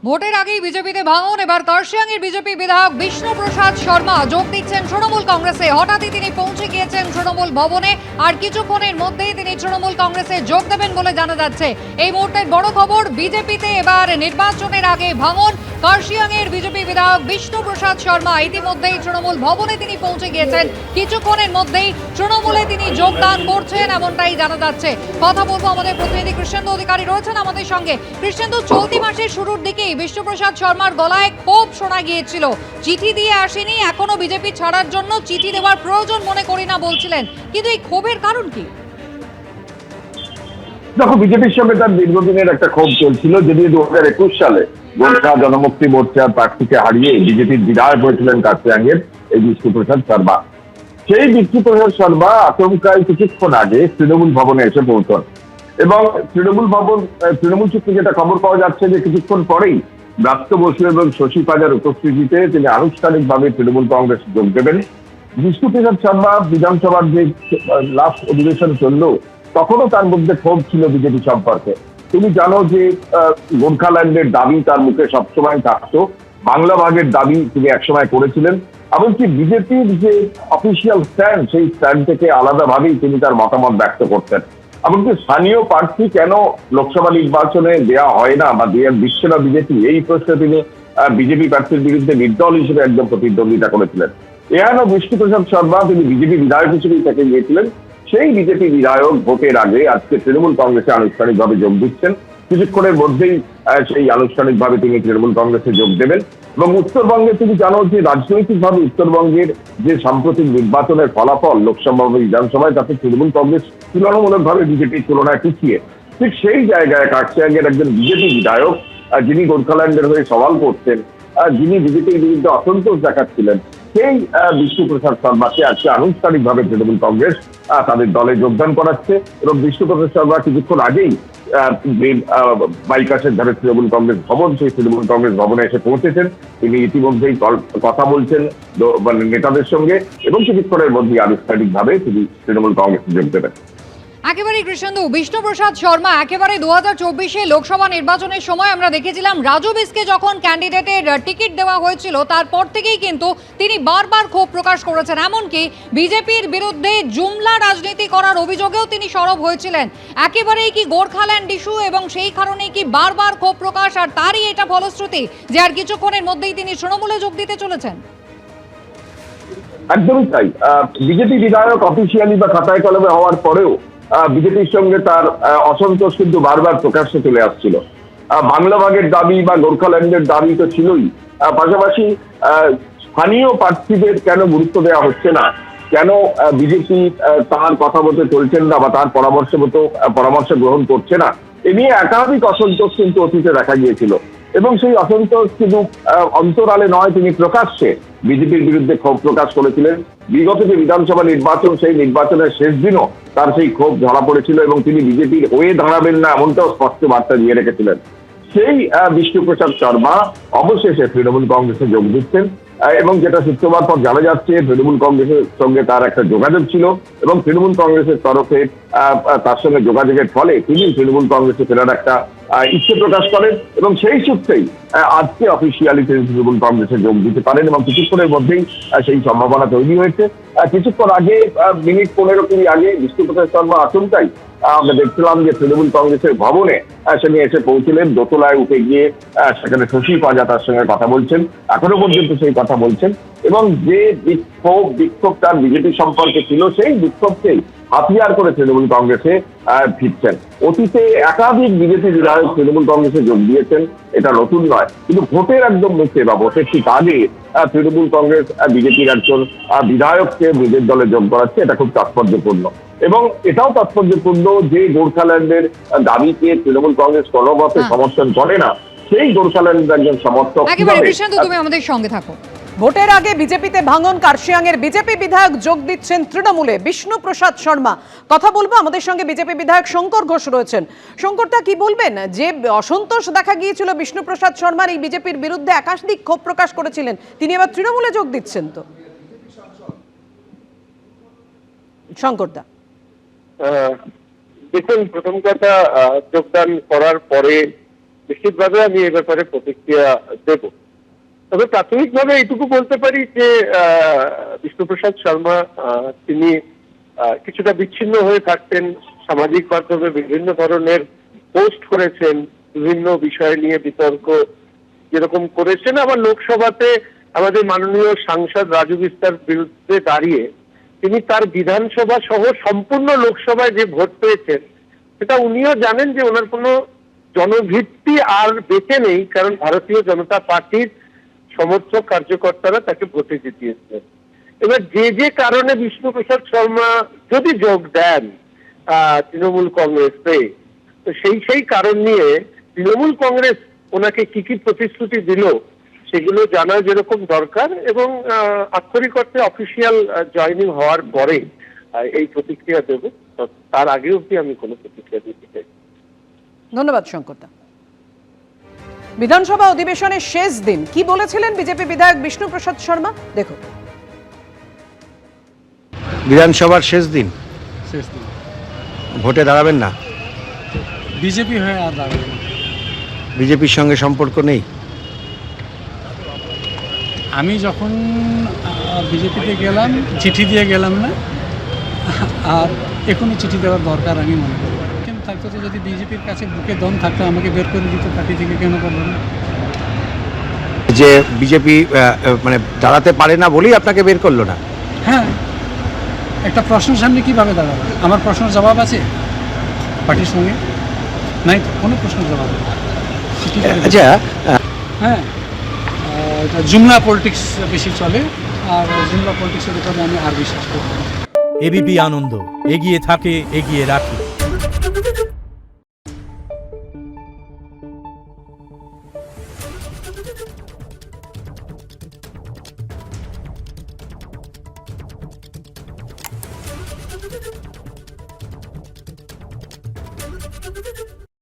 ভোটের আগেই বিজেপিতে ভাঙন। এবার কার্শিয়াঙের বিজেপি বিধায়ক বিষ্ণুপ্রসাদ শর্মা যোগ দিচ্ছেন তৃণমূল কংগ্রেসে। হঠাৎই তিনি পৌঁছে গিয়েছেন তৃণমূল ভবনে, আর কিছুক্ষণের মধ্যেই তিনি তৃণমূল কংগ্রেসে যোগ দেবেন বলে জানা যাচ্ছে। এই মুহূর্তের বড় খবর, বিজেপিতে এবার নির্বাচনের আগে ভাঙন। কার্শিয়াঙের বিজেপি বিধায়ক বিষ্ণুপ্রসাদ শর্মা ইতিমধ্যেই তৃণমূল ভবনে তিনি পৌঁছে গিয়েছেন। কিছুক্ষণের মধ্যেই তৃণমূলে তিনি যোগদান করছেন এমনটাই জানা যাচ্ছে। কথা বলবো, আমাদের প্রতিনিধি কৃষ্ণেন্দু অধিকারী রয়েছেন আমাদের সঙ্গে। কৃষ্ণেন্দু, চলতি মাসের শুরুর দিকেই বিষ্ণুপ্রসাদ শর্মার গলায় ক্ষোভ শোনা গিয়েছিল। চিঠি দিয়ে আসেনি, এখনো বিজেপি ছাড়ার জন্য চিঠি দেওয়ার প্রয়োজন মনে করি না বলছিলেন, কিন্তু এই ক্ষোভের কারণ কি? দেখো, বিজেপির সঙ্গে তার দীর্ঘদিনের একটা ক্ষোভ চলছিল। যদিও 2021 সালে গোর্খা জনমুক্তি মোর্চার প্রার্থীকে হারিয়ে বিজেপির বিধায়ক হয়েছিলেন কার্শিয়াঙের এই বিষ্ণুপ্রসাদ শর্মা। সেই বিষ্ণুপ্রসাদ শর্মা আচমকায় কিছুক্ষণ আগে তৃণমূল ভবনে এসে পৌঁছন এবং তৃণমূল সূত্রে যেটা খবর পাওয়া যাচ্ছে যে কিছুক্ষণ পরেই ব্রাত্য বসু এবং শশী পাজার উপস্থিতিতে তিনি আনুষ্ঠানিকভাবে তৃণমূল কংগ্রেস যোগ দেবেন। বিষ্ণুপ্রসাদ শর্মা বিধানসভার যে লাস্ট অধিবেশন চলল তখনও তার মধ্যে ক্ষোভ ছিল বিজেপি সম্পর্কে। তুমি জানো যে গোর্খাল্যান্ডের দাবি তার মুখে সবসময় থাকতো, বাংলা ভাগের দাবি তিনি একসময় করেছিলেন। এমনকি বিজেপির যে অফিসিয়াল স্ট্যান্ড, সেই স্ট্যান্ড থেকে আলাদাভাবেই তিনি তার মতামত ব্যক্ত করতেন। এমনকি স্থানীয় প্রার্থী কেন লোকসভা নির্বাচনে দেওয়া হয় না বা দেওয়া দিচ্ছে না বিজেপি, এই প্রশ্নে তিনি বিজেপি প্রার্থীর বিরুদ্ধে নির্দল হিসেবে একদম প্রতিদ্বন্দ্বিতা করেছিলেন। এখানেও বিষ্ণুপ্রসাদ শর্মা তিনি বিজেপি বিধায়ক হিসেবেই তাকে গিয়েছিলেন। সেই বিজেপি বিধায়ক ভোটের আগে আজকে তৃণমূল কংগ্রেসে আনুষ্ঠানিকভাবে যোগ দিচ্ছেন। কিছুক্ষণের মধ্যেই সেই আনুষ্ঠানিকভাবে তিনি তৃণমূল কংগ্রেসে যোগ দেবেন। এবং উত্তরবঙ্গে তুমি জানো যে রাজনৈতিকভাবে উত্তরবঙ্গের যে সাম্প্রতিক নির্বাচনের ফলাফল লোকসভা বিধানসভায়, তাতে তৃণমূল কংগ্রেস তুলনামূলকভাবে বিজেপির তুলনায় পিছিয়ে। ঠিক সেই জায়গায় কার্শিয়াঙের একজন বিজেপি বিধায়ক যিনি গোর্খাল্যান্ডের হয়ে সওয়াল করছেন, যিনি বিজেপির বিরুদ্ধে অসন্তোষ দেখাচ্ছিলেন, সেই বিষ্ণুপ্রসাদ শর্মাকে আজকে আনুষ্ঠানিকভাবে তৃণমূল কংগ্রেস তাদের দলে যোগদান করাচ্ছে। এবং বিষ্ণুপ্রসাদ শর্মা কিছুক্ষণ আগেই বাইপাসের ধারে তৃণমূল কংগ্রেস ভবন, সেই তৃণমূল কংগ্রেস ভবনে এসে পৌঁছেছেন। তিনি ইতিমধ্যেই কথা বলছেন নেতাদের সঙ্গে এবং কিছুক্ষণের মধ্যেই আনুষ্ঠানিকভাবে তিনি তৃণমূল কংগ্রেসে যোগ দেবেন। একেবারেই কৃষ্ণেন্দু, বিষ্ণুপ্রসাদ শর্মা একেবারে 2024 লোকসভা নির্বাচনের সময় আমরা দেখেছিলাম রাজু বিসকে যখন ক্যান্ডিডেটের টিকিট দেওয়া হয়েছিল তারপর থেকেই কিন্তু তিনি বারবার ক্ষোভ প্রকাশ করেছেন। এমনকি বিজেপির বিরুদ্ধে জুমলা রাজনীতি করার অভিযোগেও তিনি সরব হয়েছিলেন। একেবারেই কি গোর্খাল্যান্ড ইস্যু এবং সেই কারণেই কি বারবার ক্ষোভ প্রকাশ, আর তারই এটা ফলশ্রুতি যে আর কিছুক্ষণের মধ্যেই তিনি তৃণমূলে যোগ দিতে চলেছেন? একদমই তাই। বিজেপি বিধায়ক অফিসিয়ালি বা খাতায় কলমে হওয়ার পরেও বিজেপির সঙ্গে তার অসন্তোষ কিন্তু বারবার প্রকাশ্যে চলে আসছিল। বাংলা ভাগের দাবি বা গোর্খাল্যান্ডের দাবি তো ছিলই, পাশাপাশি স্থানীয় প্রার্থীদের কেন গুরুত্ব দেওয়া হচ্ছে না, কেন বিজেপি তার কথা মতো চলছেন না বা তার পরামর্শ গ্রহণ করছে না, এ নিয়ে একাধিক অসন্তোষ কিন্তু অতীতে দেখা গিয়েছিল। এবং সেই অসন্তোষ কিন্তু অন্তরালে নয়, তিনি প্রকাশ্যে বিজেপির বিরুদ্ধে ক্ষোভ প্রকাশ করেছিলেন। বিগত যে বিধানসভা নির্বাচন, সেই নির্বাচনের শেষ দিনও তার সেই ক্ষোভ ধরা পড়েছিল এবং তিনি বিজেপির হয়ে দাঁড়াবেন না এমনটাও স্পষ্ট বার্তা দিয়ে রেখেছিলেন। সেই বিষ্ণুপ্রসাদ শর্মা অবশেষে তৃণমূল কংগ্রেসে যোগ দিচ্ছেন এবং যেটা সূত্রপাত পর জানা যাচ্ছে তৃণমূল কংগ্রেসের সঙ্গে তার একটা যোগাযোগ ছিল এবং তৃণমূল কংগ্রেসের তরফে তার সঙ্গে যোগাযোগের ফলে তিনি তৃণমূল কংগ্রেসে ফেরার একটা ইচ্ছে প্রকাশ করেন এবং সেই সূত্রেই আজকে অফিসিয়ালি তিনি তৃণমূল কংগ্রেসে যোগ দিতে পারেন এবং কিছুক্ষণের মধ্যেই সেই সম্ভাবনা তৈরি হয়েছে। কিছুক্ষণ আগে, মিনিট 15-20 আগে বিষ্ণুপ্রসাদ শর্মা আচমকাই আমরা দেখছিলাম যে তৃণমূল কংগ্রেসের ভবনে তিনি এসে পৌঁছলেন। দোতলায় উঠে গিয়ে সেখানে শশী পাজা তার সঙ্গে কথা বলছেন, এখনো পর্যন্ত সেই কথা বলছেন এবং যে বিক্ষোভ তার বিজেপি সম্পর্কে ছিল সেই বিক্ষোভকেই হাতিয়ার করে তৃণমূল কংগ্রেসে ফিরছেন। অতীতে একাধিক বিজেপি বিধায়ক তৃণমূল কংগ্রেসে যোগ দিয়েছেন, এটা নতুন নয়, কিন্তু ভোটের একদম মুখে বা ভোটের ঠিক আগে তৃণমূল কংগ্রেস বিজেপির একজন বিধায়ককে নিজের দলে যোগ করাচ্ছে, এটা খুব তাৎপর্যপূর্ণ। এবং এটাও তাৎপর্যপূর্ণ যে গোর্খাল্যান্ডের দাবিকে তৃণমূল কংগ্রেস কোনোমতে সমর্থন করে না, সেই গোর্খাল্যান্ডের একজন সমর্থক। তুমি আমাদের সঙ্গে থাকো। ভোটের আগে বিজেপিতে ভাঙন, কার্শিয়াঙের বিজেপি বিধায়ক যোগ দিচ্ছেন তৃণমূলে। বিষ্ণুপ্রসাদ শর্মা কথা বলবো, আমাদের সঙ্গে বিজেপি বিধায়ক শঙ্কর ঘোষ রয়েছেন। শঙ্করদা, কি বলবেন? যে অসন্তোষ দেখা গিয়েছিল বিষ্ণুপ্রসাদ শর্মার, এই বিজেপির বিরুদ্ধে একাধিক ক্ষোভ প্রকাশ করেছিলেন, তিনি এবার তৃণমূলে যোগ দিচ্ছেন তো? শঙ্করদা, দেখুন, প্রথম কথা, যোগদান করার পরে নিশ্চিতভাবে আমি এ ব্যাপারে প্রতিক্রিয়া দেব। তবে প্রাথমিকভাবে এইটুকু বলতে পারি যে বিষ্ণুপ্রসাদ শর্মা তিনি কিছুটা বিচ্ছিন্ন হয়ে থাকতেন, সামাজিক মাধ্যমে বিভিন্ন ধরনের পোস্ট করেছেন, বিভিন্ন বিষয় নিয়ে বিতর্ক যেরকম করেছেন, আবার লোকসভাতে আমাদের মাননীয় সাংসদ রাজু বিস্তার বিরুদ্ধে দাঁড়িয়ে তিনি তার বিধানসভা সহ সম্পূর্ণ লোকসভায় যে ভোট পেয়েছেন সেটা উনিও জানেন যে ওনার কোনো জনভিত্তি আর বেঁচে নেই, কারণ ভারতীয় জনতা পার্টির সমর্থক কার্যকর্তারা তাকে ভোটে জিতিয়েছেন। এবার যে কারণে বিষ্ণুপ্রসাদ শর্মা যদি যোগ দেন তৃণমূল কংগ্রেসে, তো সেই কারণ নিয়ে তৃণমূল কংগ্রেস ওনাকে কি প্রতিশ্রুতি দিল সেগুলো জানা যেরকম দরকার, এবং আক্ষরিক অর্থে অফিসিয়াল জয়েনিং হওয়ার পরে এই প্রতিক্রিয়া দেব। তার আগে অবধি আমি কোনো প্রতিক্রিয়া দিতে চাই। ধন্যবাদ শঙ্করদা। বিধানসভা অধিবেশনের শেষ দিন কি বলেছিলেন বিজেপি বিধায়ক বিষ্ণুপ্রসাদ শর্মা, দেখুন। বিধানসভার শেষ দিন ভোটে দাঁড়াবেন না? বিজেপি হয়ে আর দাঁড়াবে না। বিজেপির সঙ্গে সম্পর্ক নেই? আমি যখন বিজেপিতে গেলাম চিঠি দিয়ে গেলাম না, আর এখনই চিঠি দেওয়ার দরকার আমি মনে করি। কেন থাকতো তো, যদি বিজেপির কাছে বুকে দম থাকতো আমাকে বের করে দিত পার্টি থেকে, কেন করলো না? যে বিজেপি মানে দাঁড়াতে পারে না বলেই আপনাকে বের করলো না? হ্যাঁ, একটা প্রশ্নের সামনে কীভাবে দাঁড়াবে? আমার প্রশ্নের জবাব আছে পার্টির সঙ্গে? নাই তো, কোনো প্রশ্নের জবাব নেই। আচ্ছা, হ্যাঁ, এটা জুমলা পলিটিক্স বেশি চলে, আর জুমলা পলিটিক্সের উপরে আমি আর বিশ্বাস করি না। এবিপি আনন্দ, এগিয়ে থাকে, এগিয়ে রাখে।